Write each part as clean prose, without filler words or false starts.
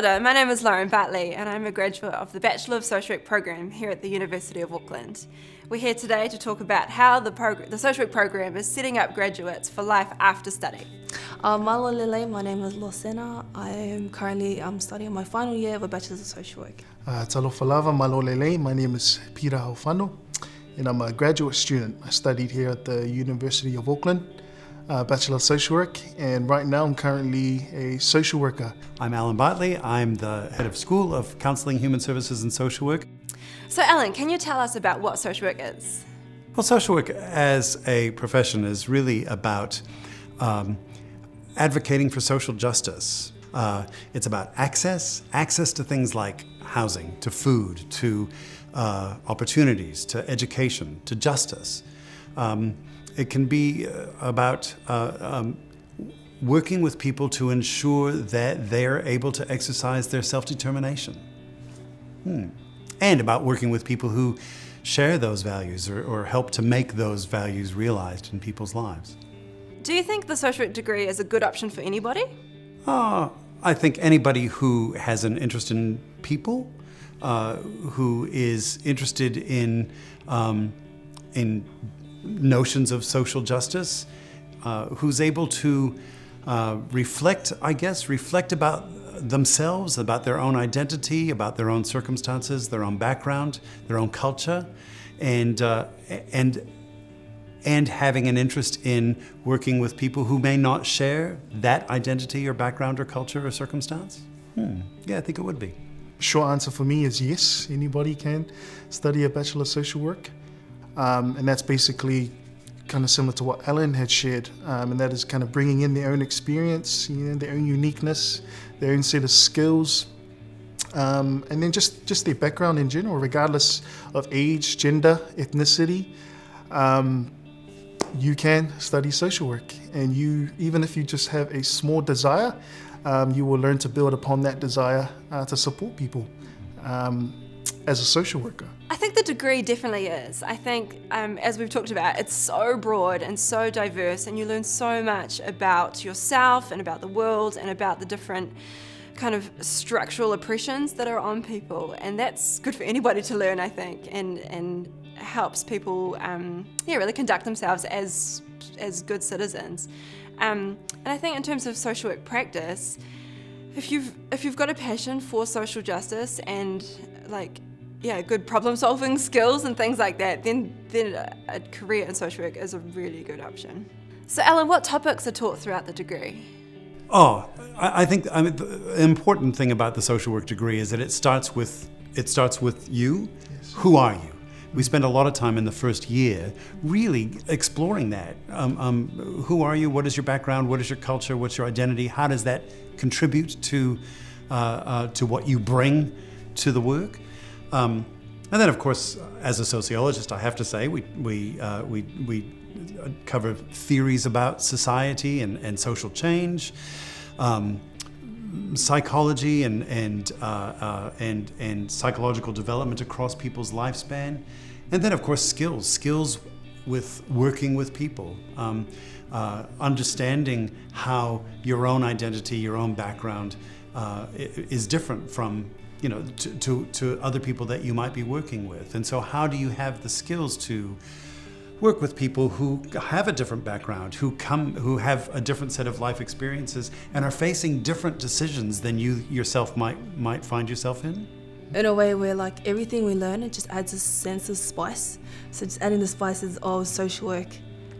Kia ora, my name is Lauren Bartley and I'm a graduate of the Bachelor of Social Work program here at the University of Auckland. We're here today to talk about how the Social Work program is setting up graduates for life after study. Malo Lele, my name is Losena. I am currently studying my final year of a Bachelor's of Social Work. Talofa lava, malo lele. My name is Pira Haufano and I'm a graduate student. I studied here at the University of Auckland, Bachelor of Social Work, and right now I'm currently a social worker. I'm Alan Bartley. I'm the head of School of Counselling, Human Services and Social Work. So Alan, can you tell us about what social work is? Well, social work as a profession is really about advocating for social justice. It's about access to things like housing, to food, to opportunities, to education, to justice. It can be about working with people to ensure that they're able to exercise their self-determination. And about working with people who share those values or help to make those values realized in people's lives. Do you think the social work degree is a good option for anybody? I think anybody who has an interest in people, who is interested in notions of social justice, who's able to reflect about themselves, about their own identity, about their own circumstances, their own background, their own culture, and having an interest in working with people who may not share that identity or background or culture or circumstance? Yeah, I think it would be. Short answer for me is yes, anybody can study a Bachelor of Social Work. And that's basically kind of similar to what Ellen had shared, and that is kind of bringing in their own experience, their own uniqueness, their own set of skills, and then just their background in general, regardless of age, gender, ethnicity. You can study social work, and even if you just have a small desire, you will learn to build upon that desire to support people as a social worker. I think the degree definitely is. I think, as we've talked about, it's so broad and so diverse, and you learn so much about yourself and about the world and about the different kind of structural oppressions that are on people, and that's good for anybody to learn, I think, and helps people really conduct themselves as good citizens. And I think in terms of social work practice, if you've got a passion for social justice and good problem-solving skills and things like that, then a career in social work is a really good option. So Alan, what topics are taught throughout the degree? I think the important thing about the social work degree is that it starts with you. Yes. Who are you? We spend a lot of time in the first year really exploring that. Who are you? What is your background? What is your culture? What's your identity? How does that contribute to what you bring to the work? And then, of course, as a sociologist, I have to say we cover theories about society and social change, psychology and psychological development across people's lifespan, and then, of course, skills with working with people, understanding how your own identity, your own background is different from to other people that you might be working with. And so how do you have the skills to work with people who have a different background, who have a different set of life experiences and are facing different decisions than you yourself might find yourself in? In a way where everything we learn, it just adds a sense of spice. So just adding the spices of social work,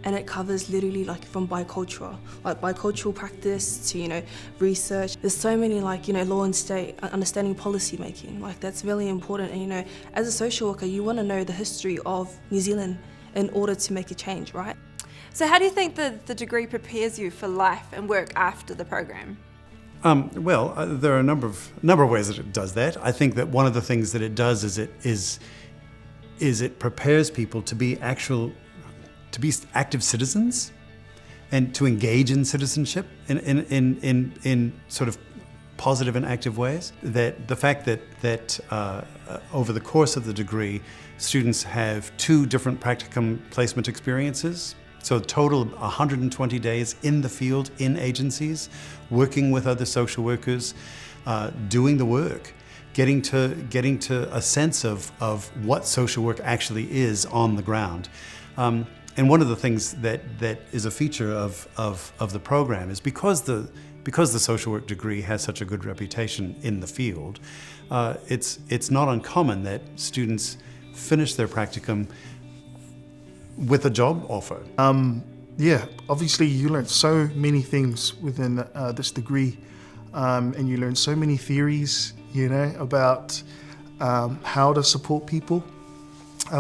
and it covers literally from bicultural practice to research. There's so many law and state, understanding policy making. That's really important. And as a social worker, you want to know the history of New Zealand in order to make a change, right? So how do you think the degree prepares you for life and work after the program? There are a number of ways that it does that. I think that one of the things that it does is it prepares people to be active citizens and to engage in citizenship in sort of positive and active ways. That the fact that over the course of the degree, students have 2 different practicum placement experiences. So a total of 120 days in the field, in agencies, working with other social workers, doing the work, getting to a sense of what social work actually is on the ground. And one of the things that is a feature of the program is because the social work degree has such a good reputation in the field, it's not uncommon that students finish their practicum with a job offer. Yeah, obviously you learn so many things within this degree, and you learn so many theories, about how to support people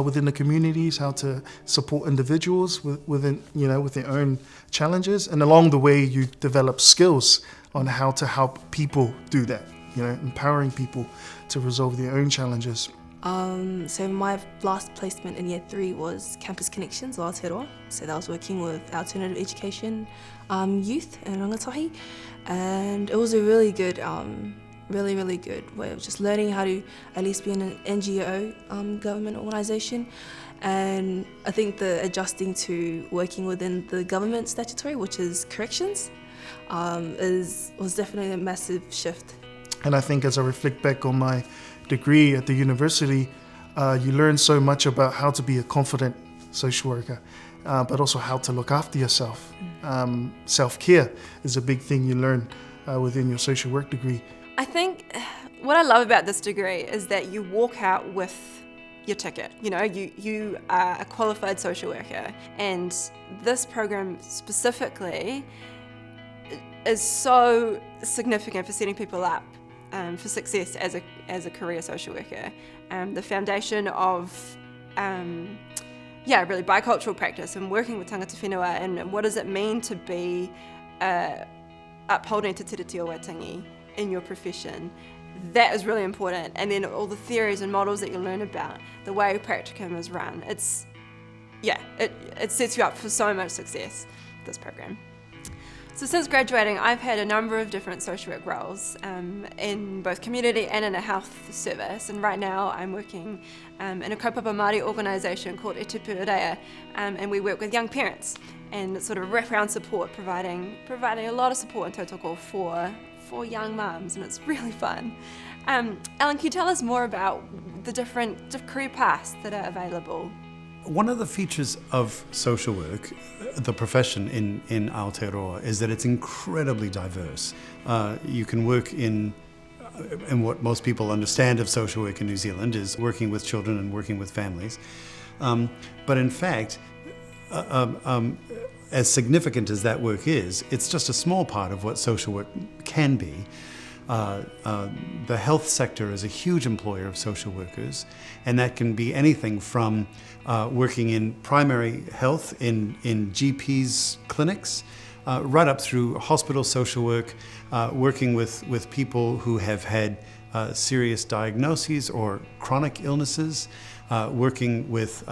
within the communities, how to support individuals within, with their own challenges, and along the way you develop skills on how to help people do that, empowering people to resolve their own challenges. So my last placement in year 3 was Campus Connections, Aotearoa. So that was working with alternative education youth in Rangatahi, and it was a really good, really good way of just learning how to at least be in an NGO government organisation. And I think the adjusting to working within the government statutory, which is corrections, was definitely a massive shift. And I think as I reflect back on my degree at the university, you learn so much about how to be a confident social worker, but also how to look after yourself. Self-care is a big thing you learn within your social work degree. I think what I love about this degree is that you walk out with your ticket. You are a qualified social worker, and this program specifically is so significant for setting people up for success as a career social worker. The foundation of really bicultural practice and working with tangata whenua, and what does it mean to be upholding te tiriti o Waitangi in your profession. That is really important. And then all the theories and models that you learn about, the way practicum is run, it sets you up for so much success, this program. So since graduating, I've had a number of different social work roles in both community and in a health service. And right now I'm working in a kaupapa Māori organisation called E Tupu Urea, and we work with young parents and sort of wraparound support, providing a lot of support in tautoko for young mums, and it's really fun. Alan, can you tell us more about the different career paths that are available? One of the features of social work, the profession in Aotearoa, is that it's incredibly diverse. You can work in what most people understand of social work in New Zealand is working with children and working with families. But in fact, as significant as that work is, it's just a small part of what social work can be. The health sector is a huge employer of social workers, and that can be anything from working in primary health in GPs' clinics, right up through hospital social work, working with people who have had serious diagnoses or chronic illnesses, working with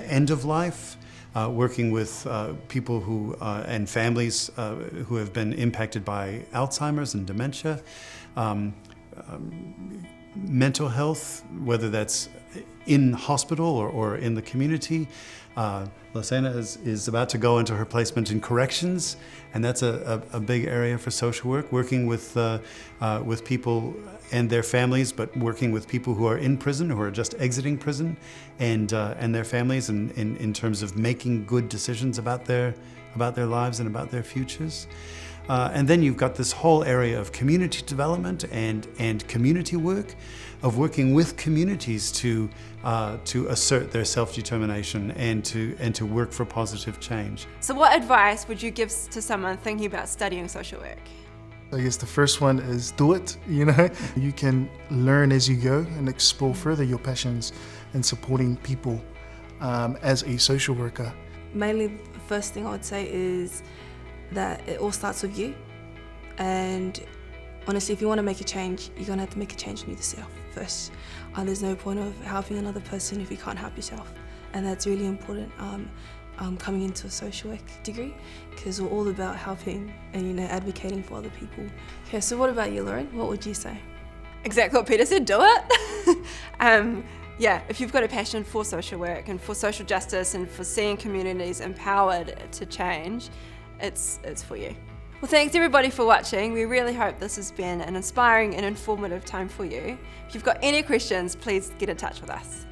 end of life, working with people who and families who have been impacted by Alzheimer's and dementia, mental health, whether that's in hospital or in the community. Lasena is about to go into her placement in corrections, and that's a big area for social work, working with people and their families, but working with people who are in prison, who are just exiting prison, and their families, in terms of making good decisions about their lives and about their futures. And then you've got this whole area of community development and community work, of working with communities to assert their self-determination and to work for positive change. So what advice would you give to someone thinking about studying social work? I guess the first one is do it, You can learn as you go and explore further your passions in supporting people as a social worker. Mainly, the first thing I would say is that it all starts with you. And honestly, if you want to make a change, you're going to have to make a change in yourself first. There's no point of helping another person if you can't help yourself. And that's really important coming into a social work degree, because we're all about helping and advocating for other people. Okay, so what about you, Lauren? What would you say? Exactly what Peter said, do it. If you've got a passion for social work and for social justice and for seeing communities empowered to change, it's for you. Well, thanks everybody for watching. We really hope this has been an inspiring and informative time for you. If you've got any questions, please get in touch with us.